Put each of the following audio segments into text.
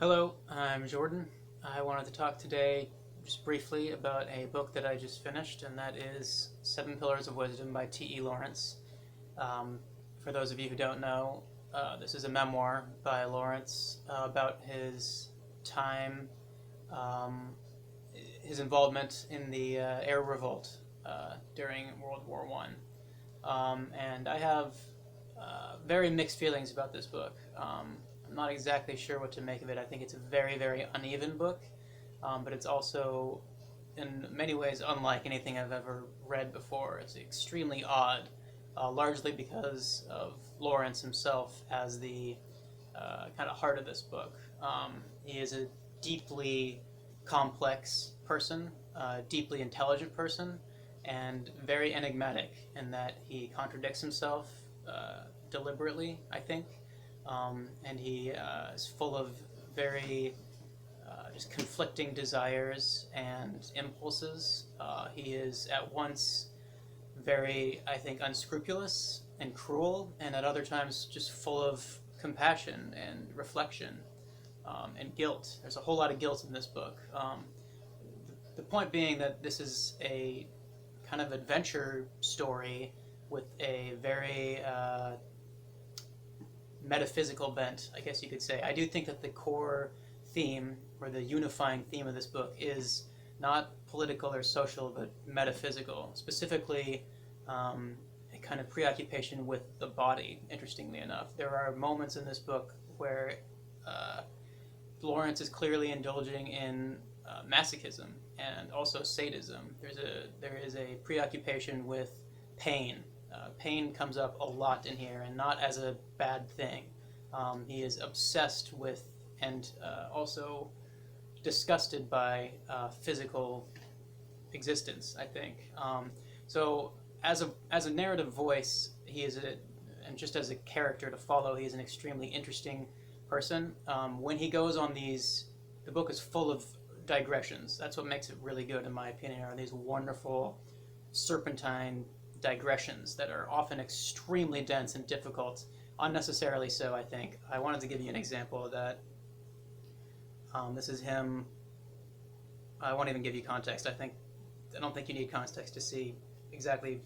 Hello, I'm Jordan. I wanted to talk today just briefly about a book that I just finished, and that is Seven Pillars of Wisdom by T.E. Lawrence. Um, for those of you who don't know, this is a memoir by Lawrence about his time, um, his involvement in the Arab Revolt during World War One. And I have very mixed feelings about this book. I'm not exactly sure what to make of it. I think it's a very, very uneven book, but it's also, in many ways, unlike anything I've ever read before. It's extremely odd, largely because of Lawrence himself as the kind of heart of this book. He is a deeply complex person, deeply intelligent person, and very enigmatic in that he contradicts himself deliberately, I think. And he is full of very just conflicting desires and impulses. He is at once very, I think, unscrupulous and cruel, and at other times just full of compassion and reflection and guilt. There's a whole lot of guilt in this book. The point being that this is a kind of adventure story with a very metaphysical bent, I guess you could say. I do think that the core theme, or the unifying theme of this book, is not political or social, but metaphysical. Specifically, a kind of preoccupation with the body, interestingly enough. There are moments in this book where Lawrence is clearly indulging in masochism and also sadism. There is a preoccupation with pain. Pain comes up a lot in here, and not as a bad thing. He is obsessed with and also disgusted by physical existence, I think. So as a narrative voice, and just as a character to follow, he is an extremely interesting person. When he goes on the book is full of digressions. That's what makes it really good, in my opinion, are these wonderful serpentine digressions that are often extremely dense and difficult, unnecessarily so, I think. I wanted to give you an example of that. This is him. I won't even give you context. I don't think you need context to see exactly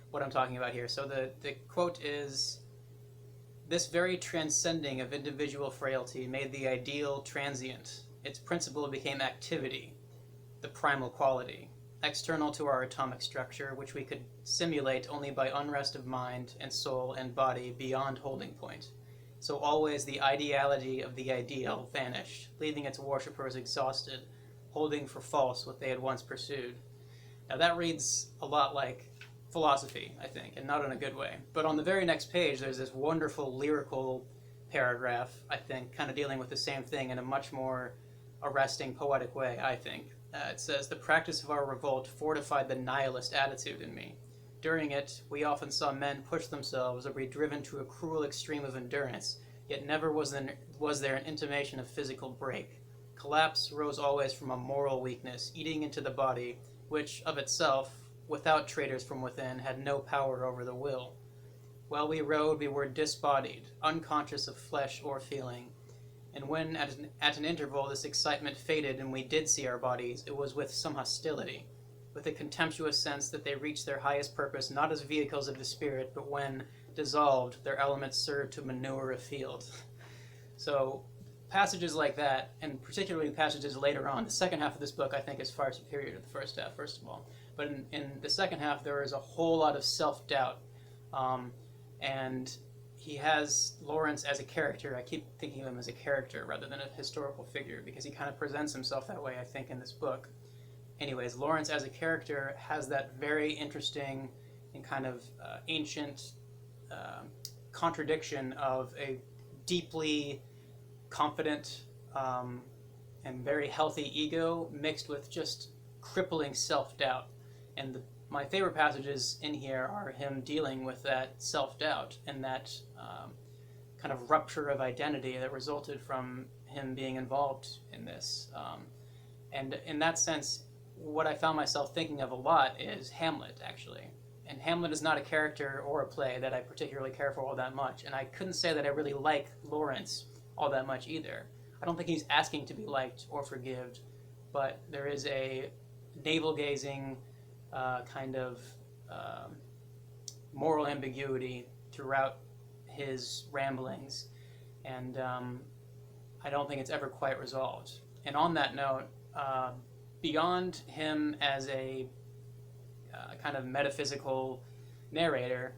what I'm talking about here. So the quote is, "This very transcending of individual frailty made the ideal transient. Its principle became activity, the primal quality, external to our atomic structure, which we could simulate only by unrest of mind and soul and body beyond holding point. So always the ideality of the ideal vanished, leaving its worshippers exhausted, holding for false what they had once pursued." Now that reads a lot like philosophy, I think, and not in a good way. But on the very next page, there's this wonderful lyrical paragraph, I think, kind of dealing with the same thing in a much more arresting, poetic way, I think. It says, "The practice of our revolt fortified the nihilist attitude in me. During it, we often saw men push themselves or be driven to a cruel extreme of endurance, yet never was there an intimation of physical break. Collapse rose always from a moral weakness, eating into the body, which, of itself, without traitors from within, had no power over the will. While we rode, we were disbodied, unconscious of flesh or feeling. And when at an interval this excitement faded and we did see our bodies, it was with some hostility, with a contemptuous sense that they reached their highest purpose not as vehicles of the spirit, but when, dissolved, their elements served to manure a field." So passages like that, and particularly passages later on, the second half of this book I think is far superior to the first half, first of all. But in the second half there is a whole lot of self-doubt. And he has Lawrence as a character. I keep thinking of him as a character rather than a historical figure, because he kind of presents himself that way, I think, in this book. Anyways, Lawrence as a character has that very interesting and kind of ancient contradiction of a deeply confident and very healthy ego mixed with just crippling self-doubt. And my favorite passages in here are him dealing with that self-doubt and that kind of rupture of identity that resulted from him being involved in this. And in that sense, what I found myself thinking of a lot is Hamlet, actually. And Hamlet is not a character or a play that I particularly care for all that much. And I couldn't say that I really like Lawrence all that much either. I don't think he's asking to be liked or forgived, but there is a navel-gazing kind of um, moral ambiguity throughout his ramblings, and I don't think it's ever quite resolved. And on that note, beyond him as a kind of metaphysical narrator,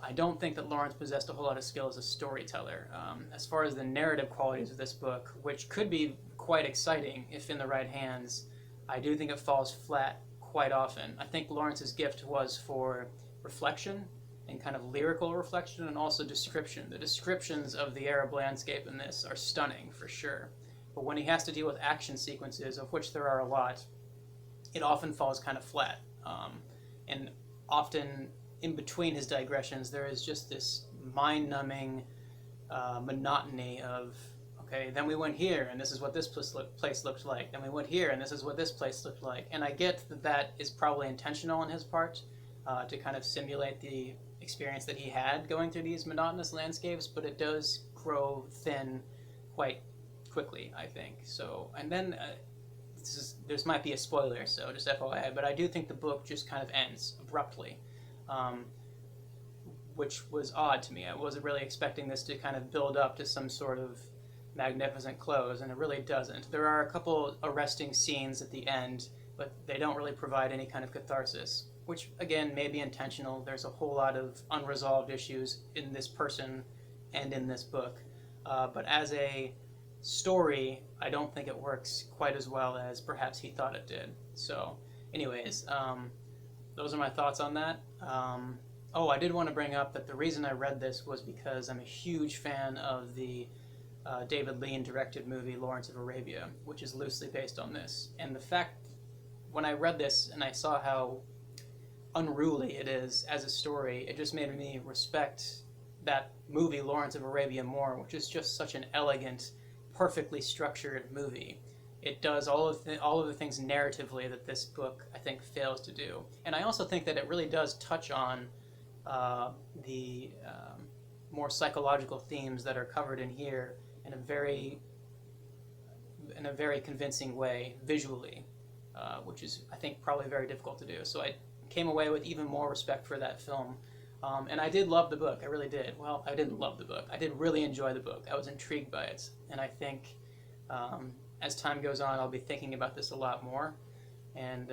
I don't think that Lawrence possessed a whole lot of skill as a storyteller. As far as the narrative qualities of this book, which could be quite exciting if in the right hands, I do think it falls flat quite often. I think Lawrence's gift was for reflection and kind of lyrical reflection, and also description. The descriptions of the Arab landscape in this are stunning for sure. But when he has to deal with action sequences, of which there are a lot, it often falls kind of flat. And often in between his digressions, there is just this mind-numbing monotony of, okay, then we went here, and this is what this place looked like. Then we went here, and this is what this place looked like. And I get that that is probably intentional on his part, to kind of simulate the experience that he had going through these monotonous landscapes, but it does grow thin quite quickly, I think. So, and then this might be a spoiler, so just FYI, but I do think the book just kind of ends abruptly, which was odd to me. I wasn't really expecting this to kind of build up to some sort of magnificent close, and it really doesn't. There are a couple arresting scenes at the end, but they don't really provide any kind of catharsis, which again may be intentional. There's a whole lot of unresolved issues in this person and in this book, but as a story, I don't think it works quite as well as perhaps he thought it did. So anyways, those are my thoughts on that. Oh, I did want to bring up that the reason I read this was because I'm a huge fan of the David Lean directed movie Lawrence of Arabia, which is loosely based on this. And the fact, when I read this and I saw how unruly it is as a story, it just made me respect that movie Lawrence of Arabia more, which is just such an elegant, perfectly structured movie. It does all of the things narratively that this book, I think, fails to do. And I also think that it really does touch on the more psychological themes that are covered in here in a very convincing way visually, which is, I think, probably very difficult to do. So I came away with even more respect for that film. And I did love the book, I really did. Well, I didn't love the book. I did really enjoy the book. I was intrigued by it. And I think as time goes on, I'll be thinking about this a lot more. And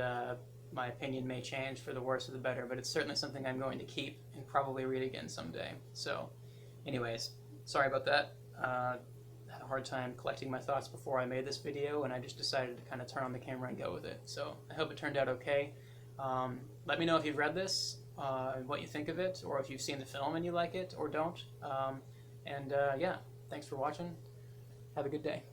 my opinion may change for the worse or the better, but it's certainly something I'm going to keep and probably read again someday. So anyways, sorry about that. I had a hard time collecting my thoughts before I made this video, and I just decided to kind of turn on the camera and go with it. So I hope it turned out okay. Let me know if you've read this, what you think of it, or if you've seen the film and you like it or don't. Yeah, thanks for watching. Have a good day.